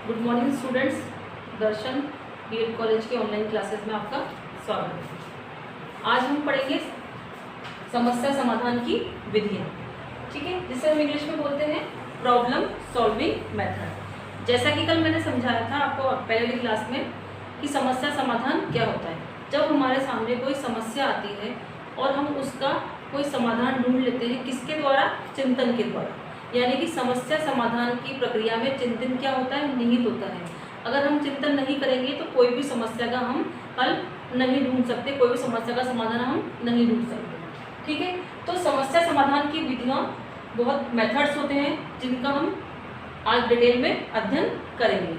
Good morning students. Darshan BEd college के online classes में आपका स्वागत है। आज हम पढ़ेंगे समस्या समाधान की विधियाँ, ठीक है, जिसे हम इंग्लिश में बोलते हैं प्रॉब्लम सॉल्विंग मेथड। जैसा कि कल मैंने समझाया था आपको पहले वाली क्लास में कि समस्या समाधान क्या होता है। जब हमारे सामने कोई समस्या आती है और हम उसका कोई समाधान ढूंढ लेते हैं, किसके द्वारा? चिंतन के द्वारा। यानी कि समस्या समाधान की प्रक्रिया में चिंतन क्या होता है? निहित होता है। अगर हम चिंतन नहीं करेंगे तो कोई भी समस्या का हम हल नहीं ढूंढ सकते, कोई भी समस्या का समाधान हम नहीं ढूंढ सकते, ठीक है। तो समस्या समाधान की विधियाँ बहुत मेथड्स होते हैं जिनका हम आज डिटेल में अध्ययन करेंगे।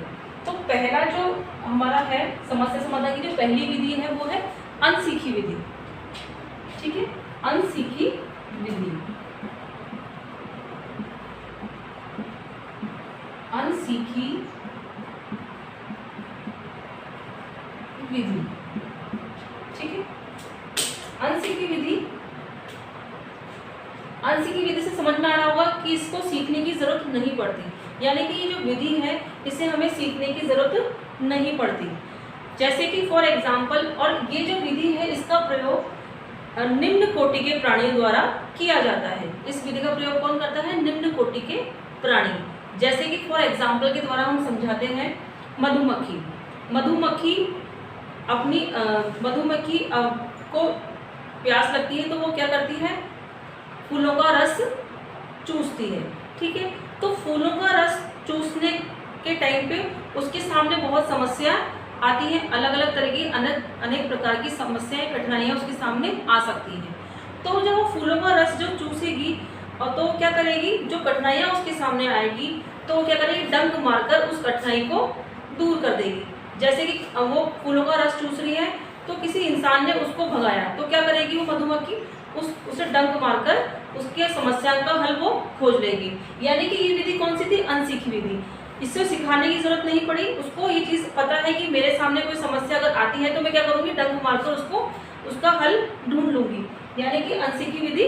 तो पहला जो हमारा है समस्या समाधान की जो पहली विधि है वो है अनसीखी विधि, ठीक है, अनसीखी विधि। अनसीखी विधि, ठीक है। अनसीखी विधि से समझ में आ रहा होगा कि इसको सीखने की जरूरत नहीं पड़ती, यानी कि ये जो विधि है इसे हमें सीखने की जरूरत नहीं पड़ती। जैसे कि फॉर एग्जाम्पल, और ये जो विधि है इसका प्रयोग निम्न कोटि के प्राणियों द्वारा किया जाता है। इस विधि का प्रयोग कौन करता है? निम्न कोटि के प्राणी। जैसे कि फॉर एग्जाम्पल के द्वारा हम समझाते हैं मधुमक्खी। मधुमक्खी को प्यास लगती है तो वो क्या करती है? फूलों का रस चूसती है, ठीक है। तो फूलों का रस चूसने के टाइम पे उसके सामने बहुत समस्या आती है, अलग अलग तरह की अनेक प्रकार की समस्याएं, कठिनाइयां उसके सामने आ सकती हैं। तो जब वो फूलों का रस जो चूसेगी और तो क्या करेगी? जो कठिनाइयां उसके सामने आएगी तो वो क्या करेगी? डंक मारकर उस कठिनाई को दूर कर देगी। जैसे कि वो फूलों का रस चूस रही है तो किसी इंसान ने उसको भगाया तो क्या करेगी वो मधुमक्खी? उसे डंक मारकर उसके समस्या का हल वो खोज लेगी। यानी कि ये विधि कौन सी थी? अनसीखी विधि। इससे सिखाने की जरूरत नहीं पड़ी, उसको ये चीज पता है कि मेरे सामने कोई समस्या अगर आती है तो मैं क्या करूंगी? डंक मारकर उसका हल ढूंढ लूंगी। यानी कि अनसीखी विधि,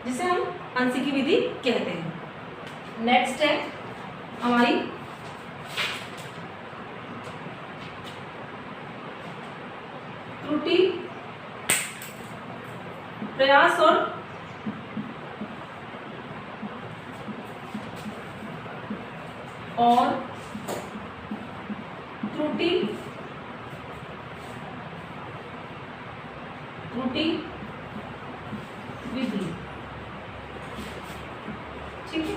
जिसे हम अनसीखी विधि कहते हैं। नेक्स्ट है हमारी त्रुटि प्रयास और त्रुटि विधि, ठीक है।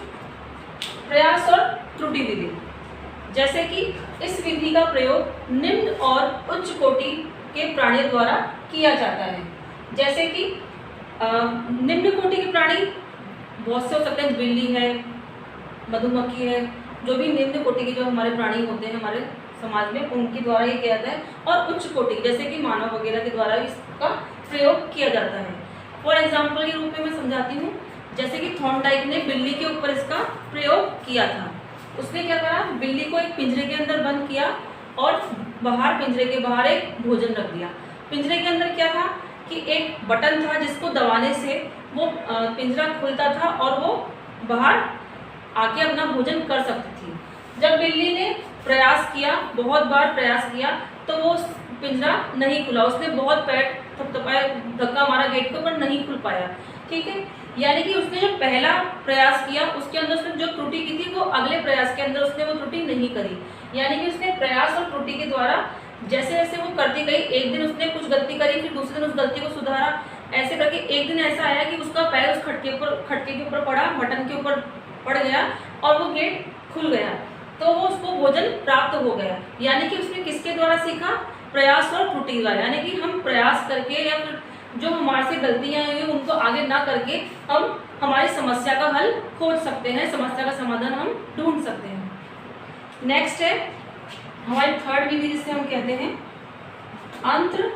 प्रयास और त्रुटि विधि, जैसे कि इस विधि का प्रयोग निम्न और उच्च कोटि के प्राणियों द्वारा किया जाता है। जैसे कि निम्न कोटि के प्राणी बहुत से हो सकते हैं, बिल्ली है, मधुमक्खी है, जो भी निम्न कोटि के जो हमारे प्राणी होते हैं हमारे समाज में, उनके द्वारा ये किया जाता है। और उच्च कोटि जैसे कि मानव वगैरह के द्वारा इसका प्रयोग किया जाता है। फॉर एग्जाम्पल के रूप में मैं समझाती हूँ। जैसे कि थॉर्नडाइक ने बिल्ली के ऊपर इसका प्रयोग किया था। उसने क्या करा? बिल्ली को एक पिंजरे के अंदर बंद किया और पिंजरे के बाहर एक भोजन रख दिया। पिंजरे के अंदर क्या था कि एक बटन था जिसको दबाने से वो पिंजरा खुलता था और वो बाहर आके अपना भोजन कर सकती थी। जब बिल्ली ने प्रयास किया, बहुत बार प्रयास किया, तो वो पिंजरा नहीं खुला। उसने बहुत पैर थपथपाया, धक्का मारा गेट को, पर नहीं खुल पाया, ठीक है। यानी कि उसने जो पहला प्रयास किया उसके अंदर उसने जो त्रुटि की थी वो अगले प्रयास के अंदर उसने वो त्रुटि नहीं करी। यानी कि उसने प्रयास और त्रुटि के द्वारा जैसे जैसे वो करती गई, एक दिन उसने कुछ गलती करी, फिर दूसरे दिन उस गलती को सुधारा, ऐसे करके एक दिन ऐसा आया कि उसका पैर उस खटके के ऊपर पड़ा, बटन के ऊपर पड़ गया और वो गेट खुल गया, तो वो उसको भोजन प्राप्त हो गया। यानी कि उसने किसके द्वारा सीखा? प्रयास और त्रुटि द्वारा। यानी कि हम प्रयास करके या फिर जो हमारे से गलतियां हैं उनको आगे ना करके हम हमारी समस्या का हल खोज सकते हैं, समस्या का समाधान हम ढूंढ सकते हैं। नेक्स्ट है हमारी थर्ड विधि, जिसे हम कहते हैं अंतर्दृष्टि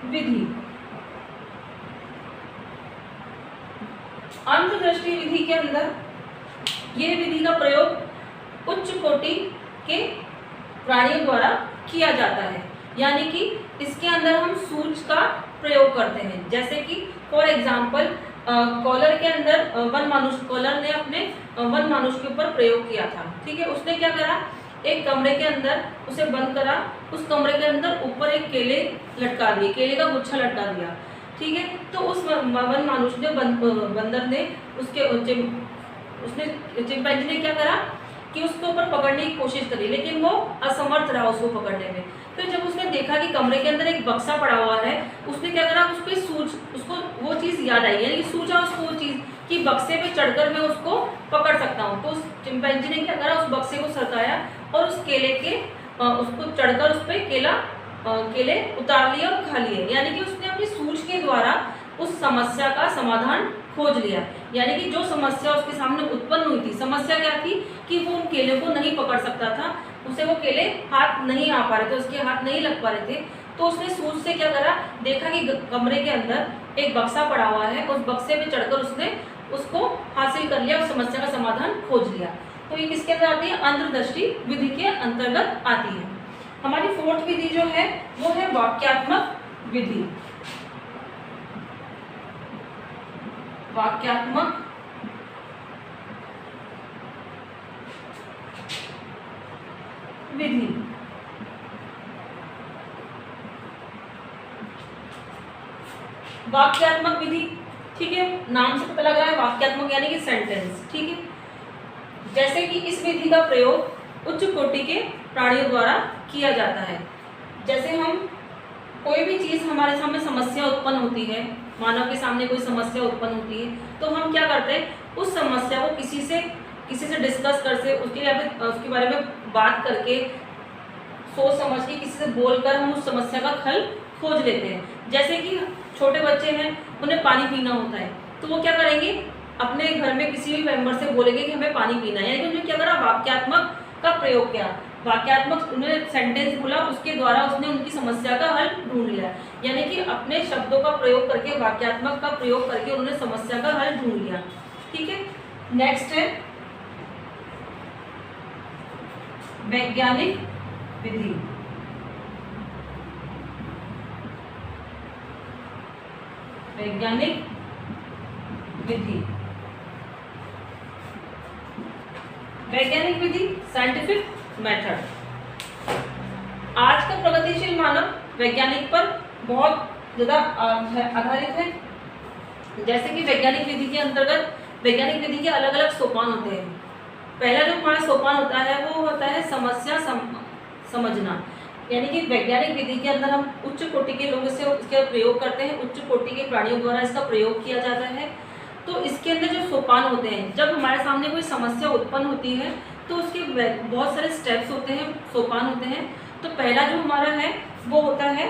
विधि। अंतर्दृष्टि विधि के अंदर यह विधि का प्रयोग उच्च कोटि के प्राणियों द्वारा किया जाता है। यानी कि इसके अंदर हम सूच का प्रयोग करते हैं। जैसे कि फॉर एग्जाम्पल कॉलर के अंदर कॉलर ने अपने वन मानुष के ऊपर प्रयोग किया था। ठीक है, उसने क्या करा, एक कमरे के अंदर उसे बंद करा, उस कमरे के अंदर ऊपर एक केले लटका दिए, केले का गुच्छा लटका दिया। ठीक है, तो उस वन मानुष ने बंदर ने उसने चिंपैंजी ने क्या करा कि उसके ऊपर पकड़ने की कोशिश करी, लेकिन वो असमर्थ रहा उसको पकड़ने में। फिर जब उसने देखा कि कमरे के अंदर एक बक्सा पड़ा हुआ है, उसने क्या करा, उसको वो चीज़ याद आई, यानी सूझा उसको वो चीज़ कि बक्से पे चढ़कर मैं उसको पकड़ सकता हूँ। तो उस चिंपैंजी ने क्या करा, उस बक्से को सरकाया और उस केले के उसको चढ़कर उस पर केले उतार लिए और खा लिए। यानी कि उसने अपनी सूझ के द्वारा उस समस्या का समाधान खोज लिया। यानी कि जो समस्या उसके सामने उत्पन्न हुई थी, समस्या क्या थी कि वो उन केले को नहीं पकड़ सकता था, उसे वो केले हाथ नहीं आ पा रहे थे, उसके हाथ नहीं लग पा रहे थे। तो उसने सूझ से क्या करा, देखा कि कमरे के अंदर एक बक्सा पड़ा हुआ है, उस बक्से पे चढ़कर उसने उसको हासिल कर लिया, उस समस्या का समाधान खोज लिया। तो ये किसके अंदर आती है, अंतर्दृष्टि विधि के अंतर्गत आती है। हमारी फोर्थ विधि जो है वो है वाक्यात्मक विधि। वाक्यात्मक विधि वाक्यात्मक विधि, ठीक है, नाम से पता लग रहा है वाक्यात्मक यानी कि सेंटेंस। ठीक है, जैसे कि इस विधि का प्रयोग उच्च कोटि के प्राणियों द्वारा किया जाता है। जैसे हम कोई भी चीज़ हमारे सामने समस्या उत्पन्न होती है, मानव के सामने कोई समस्या उत्पन्न होती है, तो हम क्या करते हैं, उस समस्या को किसी से डिस्कस करके उसके बारे में बात करके सोच समझ के किसी से बोलकर हम उस समस्या का हल खोज लेते हैं। जैसे कि छोटे बच्चे हैं, उन्हें पानी पीना होता है, तो वो क्या करेंगे, अपने घर में किसी भी मेंबर से बोलेंगे कि हमें पानी पीना है। यानी कि उन्होंने क्या करा, वाक्यात्मक का प्रयोग किया, वाक्यात्मक उन्होंने सेंटेंस बोला, उसके द्वारा उसने उनकी समस्या का हल ढूंढ लिया। यानी कि अपने शब्दों का प्रयोग करके, वाक्यात्मक का प्रयोग करके उन्होंने समस्या का हल ढूंढ लिया। ठीक है, नेक्स्ट है वैज्ञानिक विधि। वैज्ञानिक विधि, वैज्ञानिक विधि साइंटिफिक मेथड। आज का प्रगतिशील मानव वैज्ञानिक पर बहुत ज़्यादा आधारित है। जैसे कि वैज्ञानिक विधि के अंतर्गत वैज्ञानिक विधि के अलग अलग सोपान होते हैं। पहला जो हमारा सोपान होता है वो होता है समस्या समझना। यानी कि वैज्ञानिक विधि के अंदर हम उच्च कोटि के लोगों से इसका प्रयोग करते हैं, उच्च कोटि के प्राणियों द्वारा इसका प्रयोग किया जाता है। तो इसके अंदर जो सोपान होते हैं, जब हमारे सामने कोई समस्या उत्पन्न होती है तो उसके बहुत सारे स्टेप्स होते हैं, सोपान होते हैं। तो पहला जो हमारा है वो होता है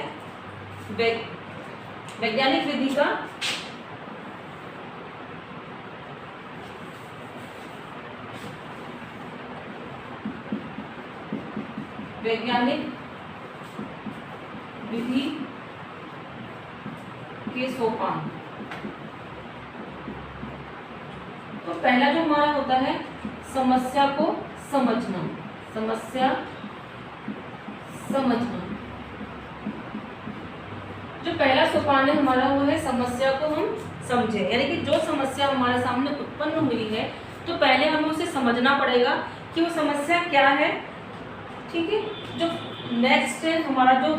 वैज्ञानिक विधि का वैज्ञानिक विधि के सोपान। तो पहला जो हमारा होता है समस्या को समझना, समस्या समझना। जो पहला सोपान है हमारा वो है समस्या को हम समझे। यानी कि जो समस्या हमारे सामने उत्पन्न हुई है तो पहले हमें उसे समझना पड़ेगा कि वो समस्या क्या है। ठीक है, जो नेक्स्ट है हमारा जो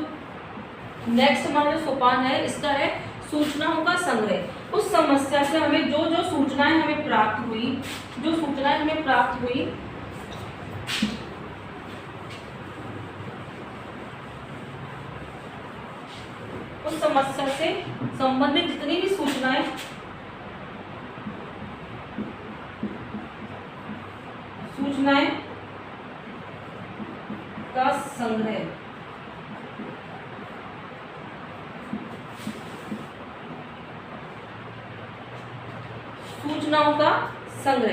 सोपान है इसका है सूचनाओं का संग्रह। उस समस्या से हमें जो जो सूचनाएं हमें प्राप्त हुई, उस समस्या से संबंधित जितनी भी सूचनाएं का संग्रह। सूचनाओं का संग्रह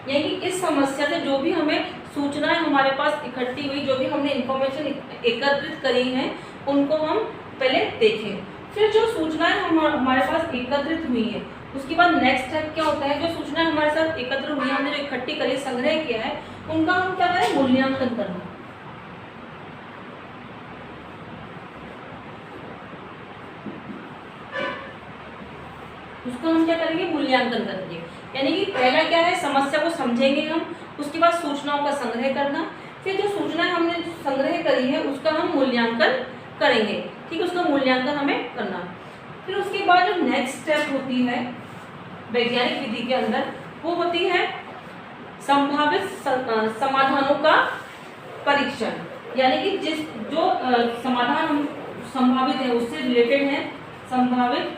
यानी कि इस समस्या से जो भी हमें सूचनाएं हमारे पास इकट्ठी हुई, जो भी हमने इंफॉर्मेशन एकत्रित करी हैं, उनको हम पहले देखें। फिर जो सूचनाएं हमारे पास एकत्रित हुई हैं उसके बाद नेक्स्ट स्टेप क्या होता है, जो सूचनाएं हमारे साथ एकत्र हुई, हमने जो इकट्ठी करी, संग्रह किया है, उनका हम क्या करें, मूल्यांकन करना। उसको उसका हम क्या करेंगे, मूल्यांकन करेंगे। यानी कि पहला क्या है, समस्या को समझेंगे हम, उसके बाद सूचनाओं का संग्रह करना, फिर जो सूचनाएं हमने संग्रह करी है उसका हम मूल्यांकन करेंगे। ठीक है, उसका मूल्यांकन हमें करना। फिर उसके बाद जो नेक्स्ट स्टेप होती है वैज्ञानिक विधि के अंदर, वो होती है संभावित समाधानों का परीक्षण। यानी कि जिस जो समाधान हम संभावित है उससे रिलेटेड है, संभावित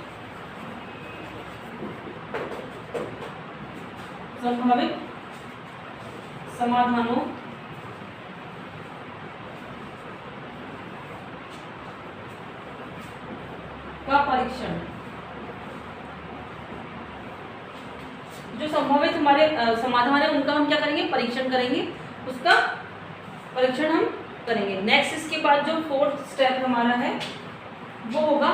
समाधानों का परीक्षण। जो संभावित हमारे समाधान है उनका हम क्या करेंगे, परीक्षण करेंगे, उसका परीक्षण हम करेंगे। नेक्स्ट इसके बाद जो फोर्थ स्टेप हमारा है वो होगा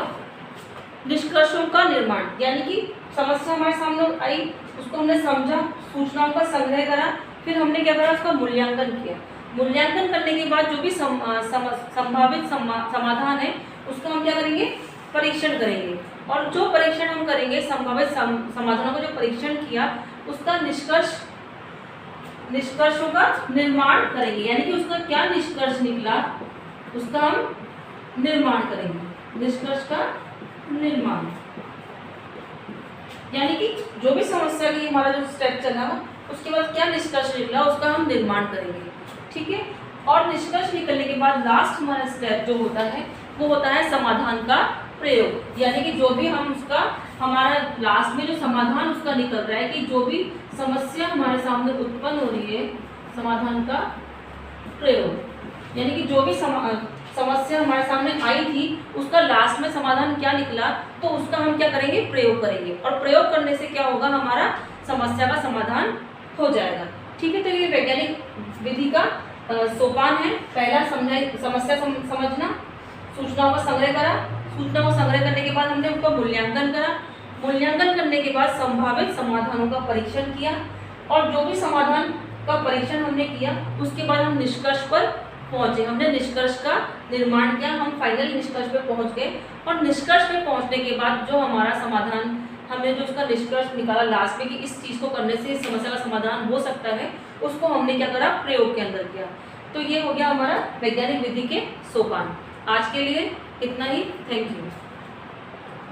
निष्कर्षों का निर्माण। यानी कि समस्या हमारे सामने आई, उसको हमने समझा, सूचनाओं का संग्रह करा, फिर हमने क्या करा, उसका मूल्यांकन किया। मूल्यांकन करने के बाद जो भी संभावित समाधान है उसका हम क्या करेंगे, परीक्षण करेंगे। और जो परीक्षण हम करेंगे, संभावित समाधानों का जो परीक्षण किया उसका निष्कर्षों का निर्माण करेंगे। यानी कि उसका क्या निष्कर्ष निकला उसका हम निर्माण करेंगे, निष्कर्ष का निर्माण। यानी कि जो भी समस्या की हमारा जो स्टेप चला उसके बाद क्या निष्कर्ष निकला उसका हम निर्माण करेंगे। ठीक है, और निष्कर्ष निकलने के बाद लास्ट हमारा स्टेप जो होता है वो होता है समाधान का प्रयोग। यानी कि जो भी हम उसका हमारा लास्ट में जो समाधान उसका निकल रहा है कि जो भी समस्या हमारे सामने उत्पन्न हो रही है, समाधान का प्रयोग। यानी कि जो भी समस्या हमारे सामने आई थी उसका लास्ट में समाधान क्या निकला तो उसका हम क्या करेंगे, प्रयोग करेंगे। और प्रयोग करने से क्या होगा, हमारा समस्या का समाधान हो जाएगा। ठीक है, तो ये वैज्ञानिक विधि का सोपान है। पहला समस्या समझना, सूचनाओं का संग्रह करा, सूचनाओं का संग्रह करने के बाद हमने उनका मूल्यांकन करा, मूल्यांकन करने के बाद संभावित समाधानों का परीक्षण किया, और जो भी समाधान का परीक्षण हमने किया उसके बाद हम निष्कर्ष पर पहुंचे, हमने निष्कर्ष का निर्माण किया, हम फाइनल निष्कर्ष पे पहुंच गए। और निष्कर्ष पे पहुंचने के बाद जो हमारा समाधान, हमने जो उसका निष्कर्ष निकाला लास्ट में कि इस चीज़ को करने से इस समस्या का समाधान हो सकता है, उसको हमने क्या करा, प्रयोग के अंदर किया। तो ये हो गया हमारा वैज्ञानिक विधि के सोपान। आज के लिए इतना ही, थैंक यू।